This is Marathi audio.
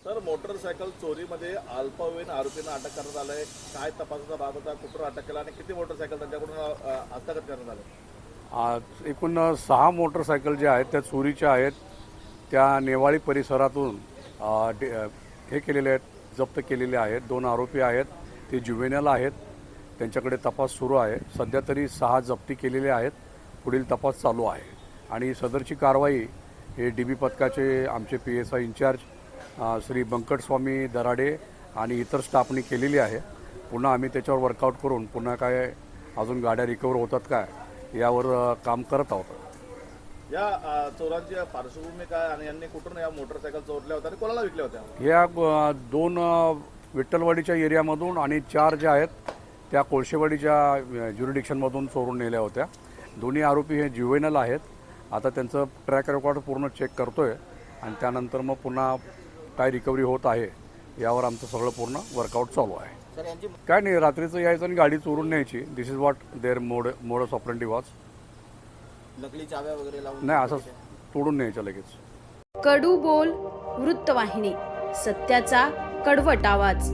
सर, मोटरसायकल चोरीमध्ये अल्पवयीन आरोपींना अटक करण्यात आलंय. काय तपासाचा भाग होता, कुठून अटक केला आणि किती मोटरसायकल त्यांच्याकडून हस्तगत करण्यात आले? एकूण 6 मोटरसायकल ज्या आहेत त्या चोरीच्या आहेत. त्या नेवाळी परिसरातून हे केलेले आहेत, जप्त केलेले आहेत. 2 आरोपी आहेत, ते ज्युव्हेनल आहेत. त्यांच्याकडे तपास सुरू आहे. सध्या तरी 6 जप्ती केलेले आहेत. पुढील तपास चालू आहे आणि सदरची कारवाई हे DB पथकाचे आमचे PSI इंचार्ज श्री बंकटस्वामी दराडे आणि इतर स्टाफनी केलेली आहे. पुन्हा आम्ही त्याच्यावर वर्कआउट करून पुन्हा काय अजून गाड्या रिकवर होतात काय यावर काम करत आहोत. या चोरांची पार्श्वभूमी काय आणि यांनी कुठून या मोटरसायकल चोरल्या होत्या आणि कोणाला विकल्या होत्या? या 2 विठ्ठलवाडीच्या एरियामधून आणि 4 ज्या आहेत त्या कोळशेवाडीच्या ज्युरिडिक्शनमधून चोरून नेल्या होत्या. दोन्ही आरोपी हे ज्युव्हेनल आहेत. आता त्यांचं ट्रॅक रेकॉर्ड पूर्ण चेक करतोय आणि त्यानंतर मग पुन्हा काय रिकव्हरी होत आहे यावर आमचं सगळं पूर्ण वर्कआउट चालू आहे. काय नाही, रात्रीचं यायचं आणि गाडी चोरून न्यायची. This is what their modus operandi was. नकली चाव्या वगैरे लावून नाही, असं तोडून न्यायचं लगेच. कडू बोल वृत्तवाहिनी, सत्याचा कडवट आवाज.